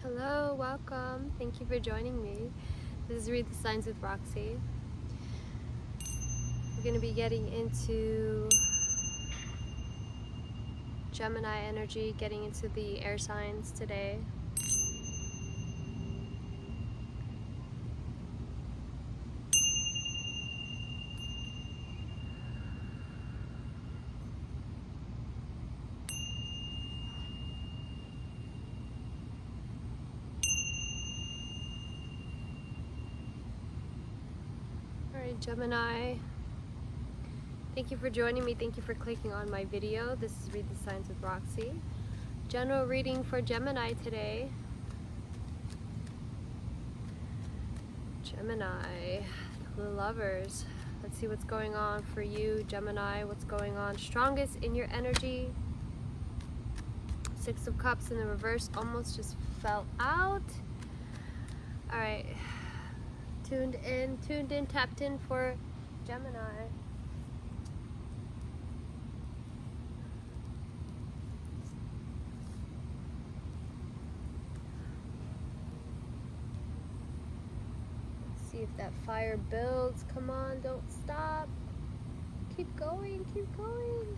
Hello, welcome. Thank you for joining me. This is Read the Signs with Roxy. We're going to be getting into Gemini energy, getting into the air signs today. Alright, Gemini. Thank you for joining me. Thank you for clicking on my video. This is Read the Signs with Roxy. General reading for Gemini today. Gemini, the lovers. Let's see what's going on for you, Gemini. What's going on? Strongest in your energy. Six of Cups in the reverse almost just fell out. Alright. Tuned in, tapped in for Gemini. Let's see if that fire builds. Come on, don't stop. Keep going, keep going.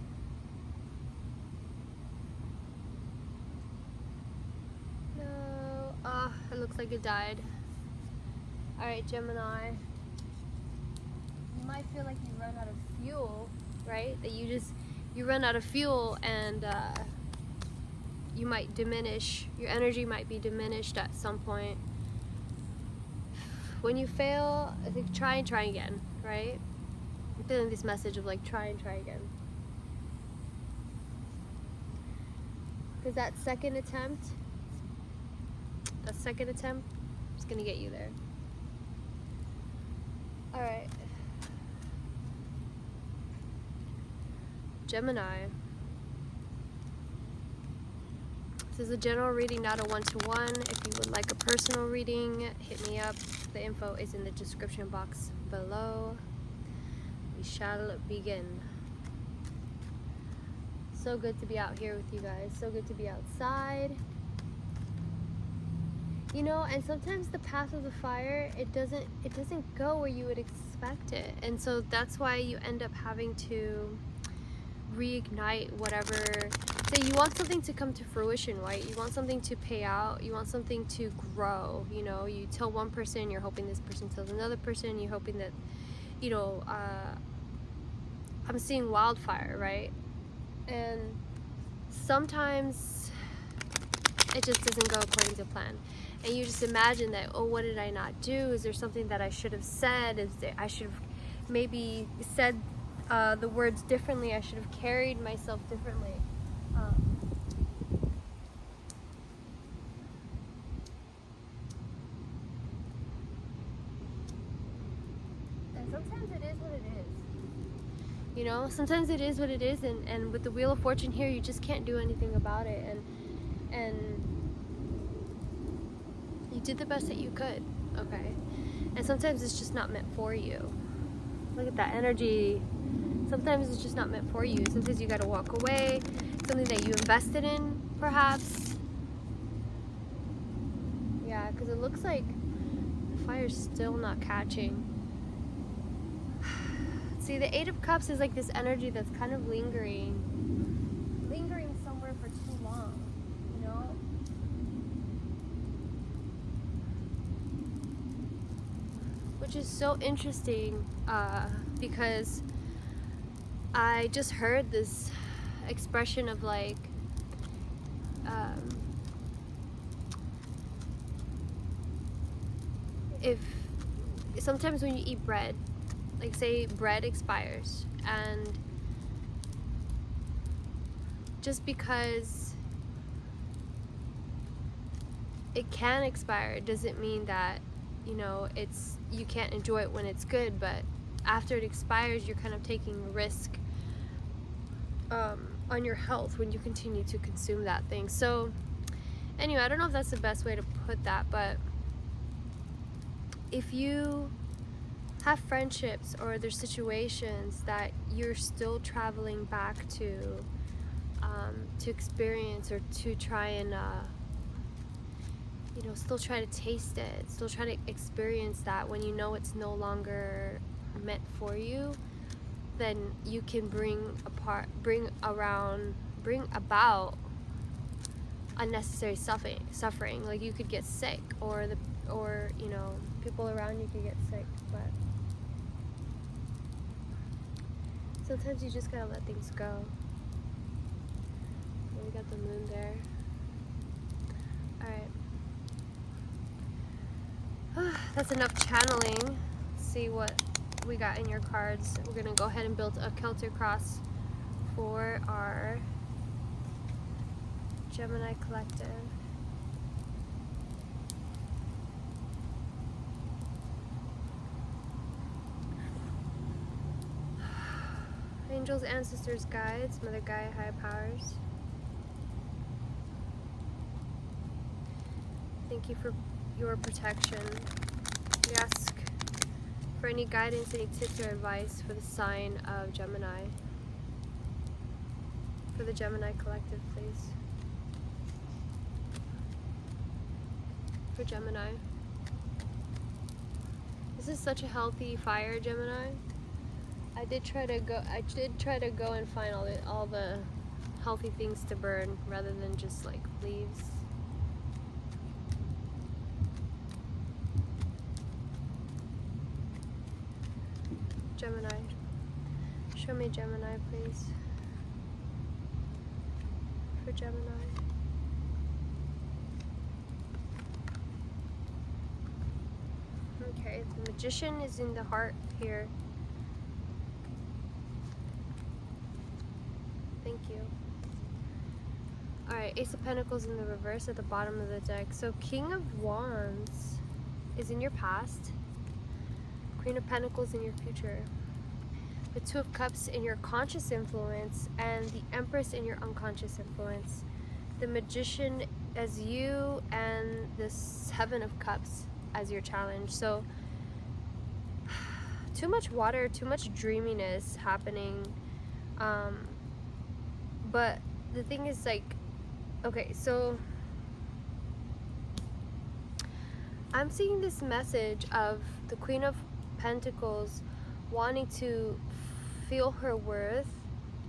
No. It looks like it died. Alright, Gemini. You might feel like you run out of fuel, right? That you run out of fuel and you might diminish, your energy might be diminished at some point. When you fail, I think try and try again, right? I'm feeling this message of like try and try again. Because that second attempt is gonna get you there. Alright. Gemini. This is a general reading, not a one-to-one. If you would like a personal reading, hit me up. The info is in the description box below. We shall begin. So good to be out here with you guys. So good to be outside. You know, and sometimes the path of the fire, it doesn't go where you would expect it. And so that's why you end up having to reignite whatever. Say you want something to come to fruition, right? You want something to pay out. You want something to grow. You know, you tell one person, you're hoping this person tells another person. You're hoping that, you know, I'm seeing wildfire, right? And sometimes it just doesn't go according to plan. And you just imagine that, oh, what did I not do? Is there something that I should have said? Is there, I should have maybe said the words differently. I should have carried myself differently. And sometimes it is what it is. You know, sometimes it is what it is. And with the Wheel of Fortune here, you just can't do anything about it. And you did the best that you could, okay? And sometimes it's just not meant for you. Look at that energy. Sometimes it's just not meant for you. Sometimes you gotta walk away. Something that you invested in, perhaps. Yeah, because it looks like the fire's still not catching. See, the Eight of Cups is like this energy that's kind of lingering somewhere for too long, you know? Which is so interesting because I just heard this expression of like if sometimes when you eat bread, like say bread expires, and just because it can expire doesn't mean that, you know, you can't enjoy it when it's good, but after it expires, you're kind of taking a risk on your health when you continue to consume that thing. So anyway, I don't know if that's the best way to put that, but if you have friendships or there's situations that you're still traveling back to experience or to try and you know, still try to taste it, still try to experience that. When you know it's no longer meant for you, then you can bring about unnecessary suffering. Like, you could get sick, or you know, people around you could get sick. But sometimes you just gotta let things go. We got the moon there. Alright. That's enough channeling. Let's see what we got in your cards. We're gonna go ahead and build a Celtic cross for our Gemini collective. Angels, ancestors, guides, Mother Gaia, higher powers. Thank you for your protection. We ask for any guidance, any tips or advice for the sign of Gemini. For the Gemini collective, please. For Gemini. This is such a healthy fire, Gemini. I did try to go and find all the healthy things to burn rather than just like leaves. Gemini. Show me Gemini, please. For Gemini. Okay, the Magician is in the heart here. Thank you. Alright, Ace of Pentacles in the reverse at the bottom of the deck. So King of Wands is in your past. Queen of Pentacles in your future. The Two of Cups in your conscious influence, and the Empress in your unconscious influence. The Magician as you, and the Seven of Cups as your challenge. So too much water, too much dreaminess happening. But the thing is, like, okay, so I'm seeing this message of the Queen of Pentacles wanting to feel her worth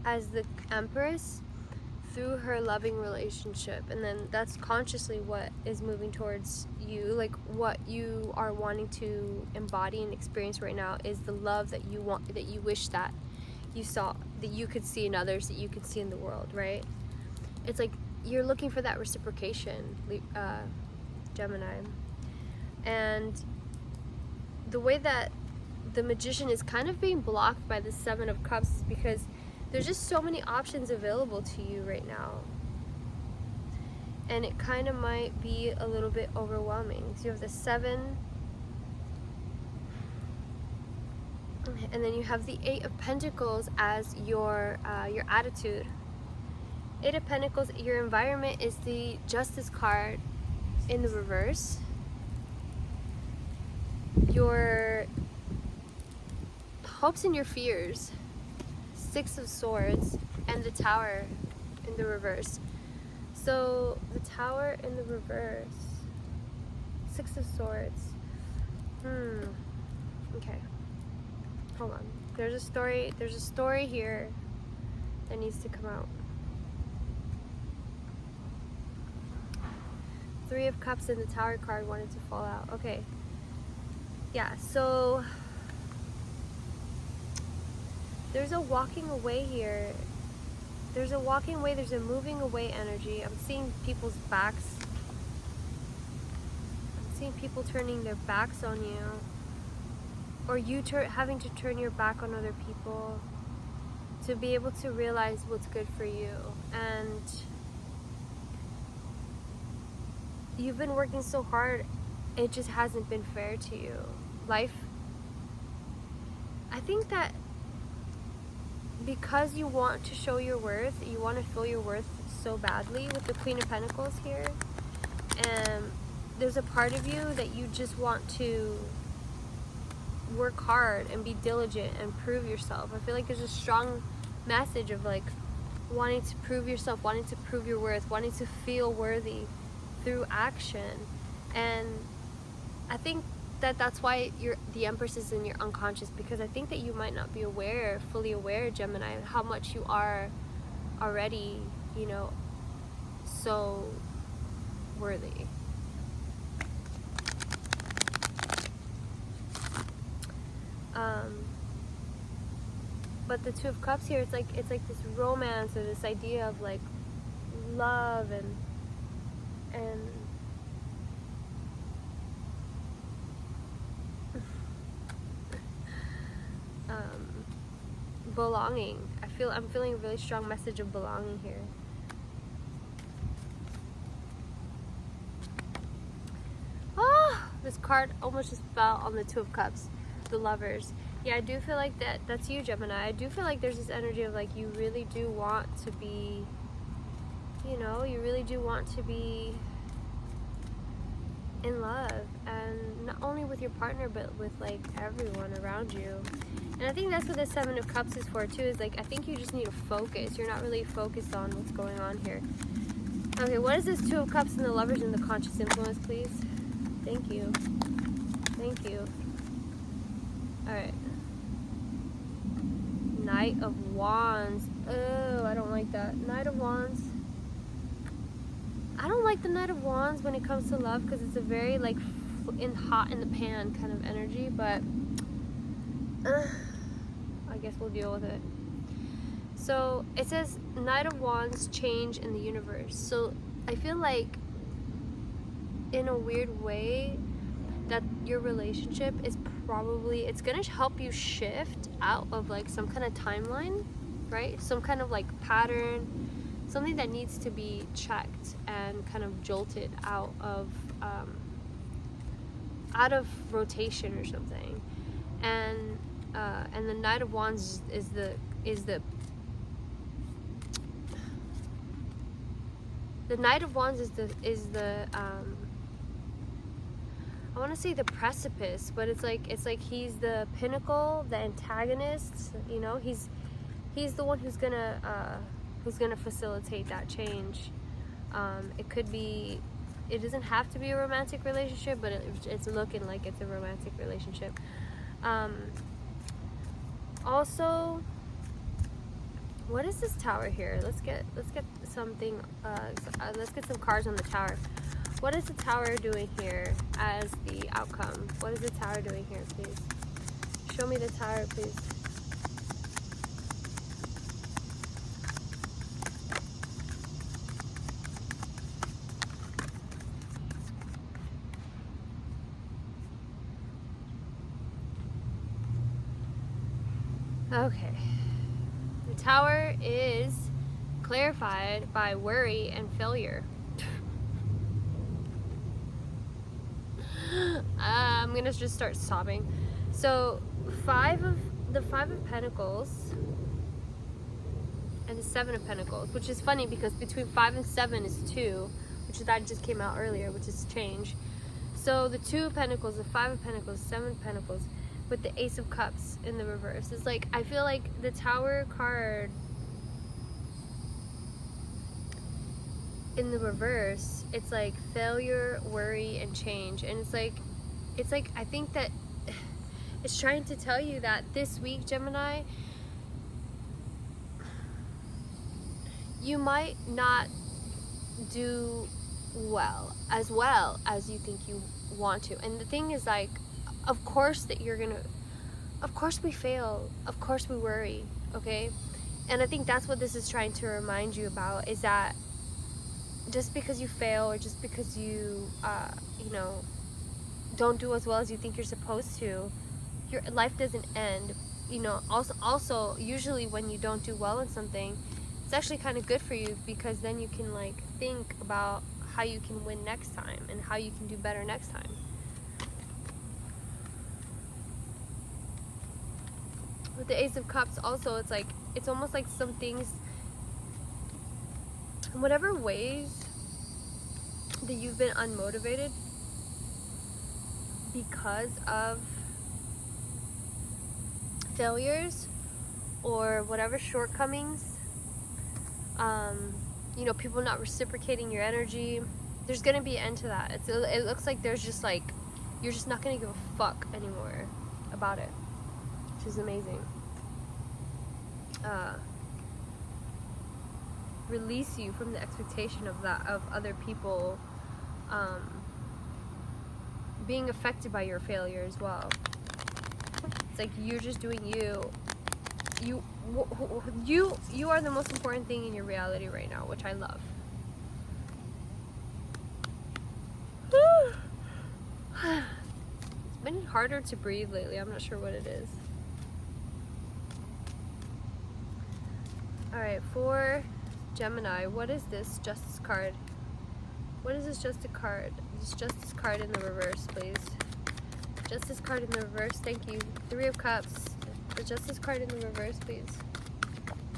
as the Empress through her loving relationship, and then that's consciously what is moving towards you. Like, what you are wanting to embody and experience right now is the love that you want, that you wish that you saw, that you could see in others, that you could see in the world, right? It's like you're looking for that reciprocation, Gemini. And the way that the Magician is kind of being blocked by the Seven of Cups is because there's just so many options available to you right now. And it kind of might be a little bit overwhelming. So you have the Seven, and then you have the Eight of Pentacles as your attitude. Eight of Pentacles, your environment is the Justice card in the reverse. Your hopes and your fears, Six of Swords, and the Tower in the reverse. So the Tower in the reverse, Six of Swords. Okay. Hold on. There's a story here that needs to come out. Three of Cups and the Tower card wanted to fall out. Okay. Yeah, so there's a walking away here. There's a walking away, there's a moving away energy. I'm seeing people's backs. I'm seeing people turning their backs on you. Or you having to turn your back on other people to be able to realize what's good for you. And you've been working so hard, it just hasn't been fair to you. Life, I think that because you want to show your worth, you want to feel your worth so badly with the Queen of Pentacles here, and there's a part of you that you just want to work hard and be diligent and prove yourself. I feel like there's a strong message of like wanting to prove yourself, wanting to prove your worth, wanting to feel worthy through action. And I think that that's why the Empress is in your unconscious, because I think that you might not be fully aware, Gemini, how much you are already, you know, so worthy. But the Two of Cups here, it's like this romance, or this idea of like love and belonging. I'm feeling a really strong message of belonging here. Oh, this card almost just fell on the Two of Cups, the Lovers. Yeah, I do feel like that's you, Gemini. I do feel like there's this energy of like you really do want to be, you know, you really do want to be in love, and not only with your partner but with like everyone around you. And I think that's what the Seven of Cups is for too, is like I think you just need to focus. You're not really focused on what's going on here. Okay, what is this Two of Cups and the Lovers in the conscious influence, please? Thank you. Thank you. Alright. Knight of Wands. Oh, I don't like that. Knight of Wands. I don't like the Knight of Wands when it comes to love, because it's a very like hot in the pan kind of energy, but I guess we'll deal with it. So it says Knight of Wands, change in the universe. So I feel like in a weird way that your relationship is probably, it's gonna help you shift out of like some kind of timeline, right? Some kind of like pattern, something that needs to be checked and kind of jolted out of rotation or something. And the Knight of Wands is the Knight of Wands is the I want to say the precipice, but it's like he's the pinnacle, the antagonist. You know, he's the one who's gonna facilitate that change. It could be, it doesn't have to be a romantic relationship, but it's looking like it's a romantic relationship. Also, what is this Tower here? Let's get something. Let's get some cards on the Tower. What is the Tower doing here as the outcome? What is the Tower doing here, please? Show me the Tower, please. Okay. The Tower is clarified by worry and failure. I'm gonna just start sobbing. So the Five of Pentacles and the Seven of Pentacles, which is funny because between 5 and 7 is 2, which that just came out earlier, which is change. So the Two of Pentacles, the Five of Pentacles, Seven of Pentacles, with the Ace of Cups in the reverse. It's like, I feel like the Tower card in the reverse, it's like failure, worry, and change. And it's like I think that it's trying to tell you that this week, Gemini, you might not do well as you think you want to. And the thing is, like, of course we fail, of course we worry, okay? And I think that's what this is trying to remind you about, is that just because you fail, or just because you you know, don't do as well as you think you're supposed to, your life doesn't end. You know, also usually when you don't do well in something, it's actually kind of good for you, because then you can like think about how you can win next time and how you can do better next time. With the Ace of Cups also, it's like, it's almost like some things, in whatever ways that you've been unmotivated because of failures or whatever shortcomings, you know, people not reciprocating your energy, there's gonna be an end to that. It looks like there's just like, you're just not gonna give a fuck anymore about it, which is amazing. Release you from the expectation of that, of other people being affected by your failure as well. It's like you're just doing you. You are the most important thing in your reality right now, which I love. It's been harder to breathe lately. I'm not sure what it is. Alright, for Gemini, what is this Justice card? What is this Justice card? This Justice card in the reverse, please. Justice card in the reverse, thank you. 3 of Cups. The Justice card in the reverse, please.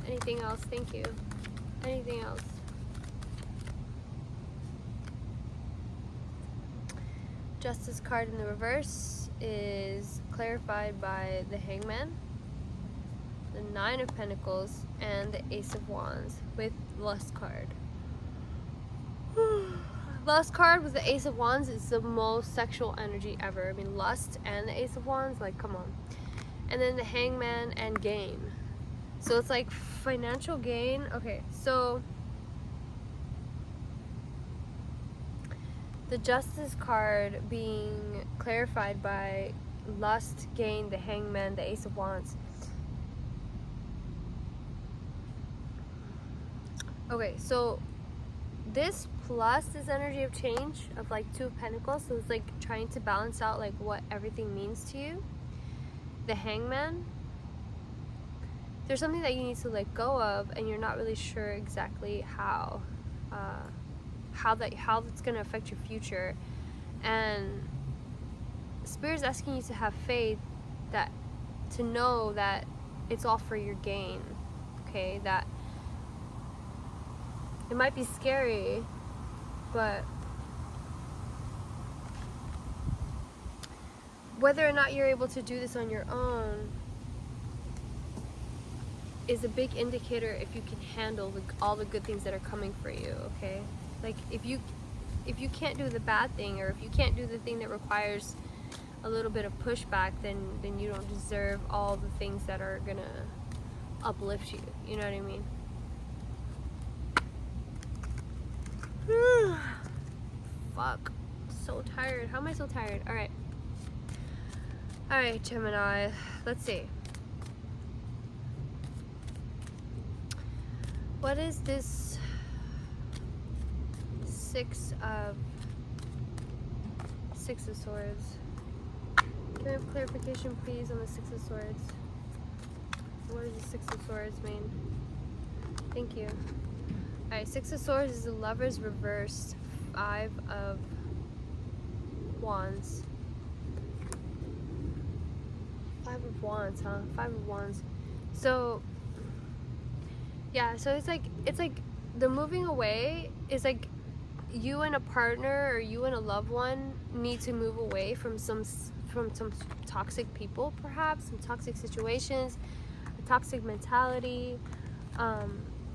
Anything else? Thank you. Anything else? Justice card in the reverse is clarified by the Hangman, the 9 of Pentacles, and the Ace of Wands with Lust card. Lust card with the Ace of Wands is the most sexual energy ever. I mean, lust and the Ace of Wands, like, come on. And then the Hangman and gain. So it's like financial gain. Okay, so the Justice card being clarified by lust, gain, the Hangman, the Ace of Wands. Okay, so this plus this energy of change of like 2 of Pentacles, so it's like trying to balance out like what everything means to you. The Hangman, there's something that you need to let go of, and you're not really sure exactly how it's going to affect your future. And Spirit's asking you to have faith, that to know that it's all for your gain. Okay, that it might be scary, but whether or not you're able to do this on your own is a big indicator if you can handle all the good things that are coming for you, okay? Like, if you can't do the bad thing, or if you can't do the thing that requires a little bit of pushback, then you don't deserve all the things that are gonna uplift you, you know what I mean? Fuck, so tired. How am I so tired? Alright, Gemini, let's see. What is this Six of Swords? Can I have clarification, please, on the Six of Swords? What does the Six of Swords mean? Thank you. Alright, Six of Swords is the Lover's reversed. 5 of Wands. 5 of Wands, huh? 5 of Wands. So, yeah, so it's like the moving away is like you and a partner or you and a loved one need to move away from some toxic people, perhaps, some toxic situations, a toxic mentality.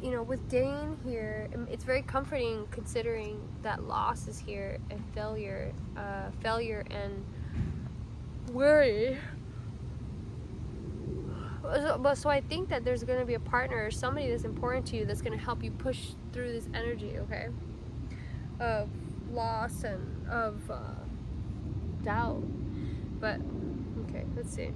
You know, with Dane here, it's very comforting considering that loss is here and failure and worry. So I think that there's going to be a partner or somebody that's important to you that's going to help you push through this energy, okay? Of loss and of doubt. But, okay, let's see.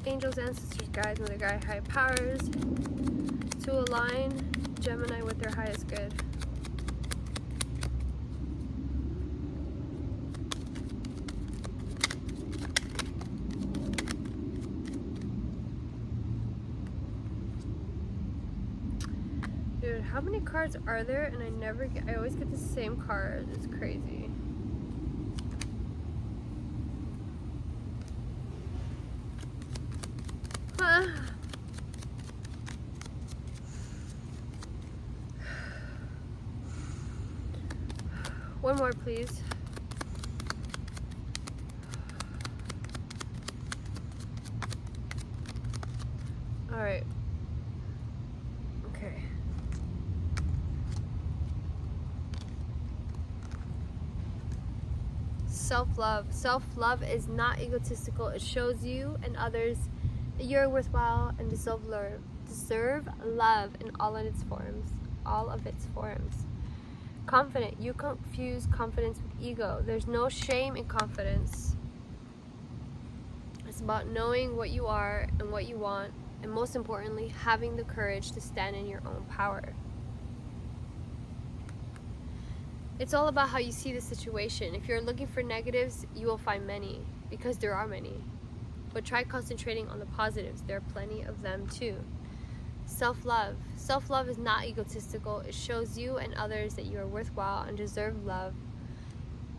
Angels, ancestors, guides, mother, guide, high powers to align Gemini with their highest good. Dude, how many cards are there? And I always get the same card. It's crazy. One more, please. All right. self-love. Self-love is not egotistical. It shows you and others that you're worthwhile and deserve love in all of its forms. All of its forms. Confident. You confuse confidence with ego. There's no shame in confidence. It's about knowing what you are and what you want, and most importantly, having the courage to stand in your own power. It's all about how you see the situation. If you're looking for negatives, you will find many, because there are many. But try concentrating on the positives. There are plenty of them too. Self-love. Self-love is not egotistical. It shows you and others that you are worthwhile and deserve love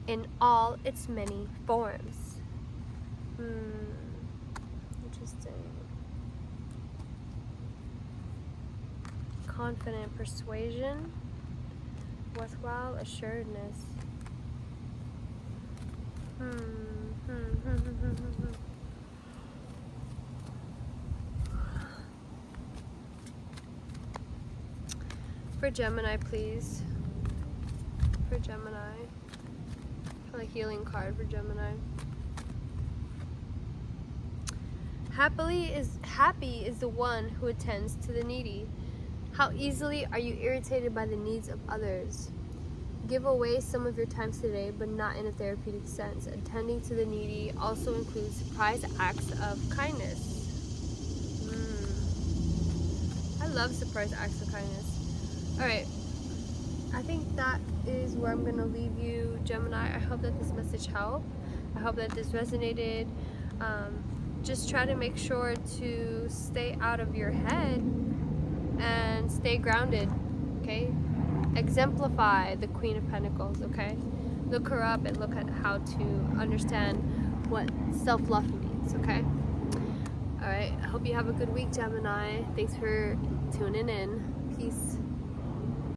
in all its many forms. Interesting. Confident persuasion. Worthwhile assuredness. For Gemini, please. For Gemini. For the healing card for Gemini. Happy is the one who attends to the needy. How easily are you irritated by the needs of others? Give away some of your time today, but not in a therapeutic sense. Attending to the needy also includes surprise acts of kindness. I love surprise acts of kindness. Alright, I think that is where I'm going to leave you, Gemini. I hope that this message helped. I hope that this resonated. Just try to make sure to stay out of your head and stay grounded, okay? Exemplify the Queen of Pentacles, okay? Look her up and look at how to understand what self-love means, okay? Alright, I hope you have a good week, Gemini. Thanks for tuning in. Peace.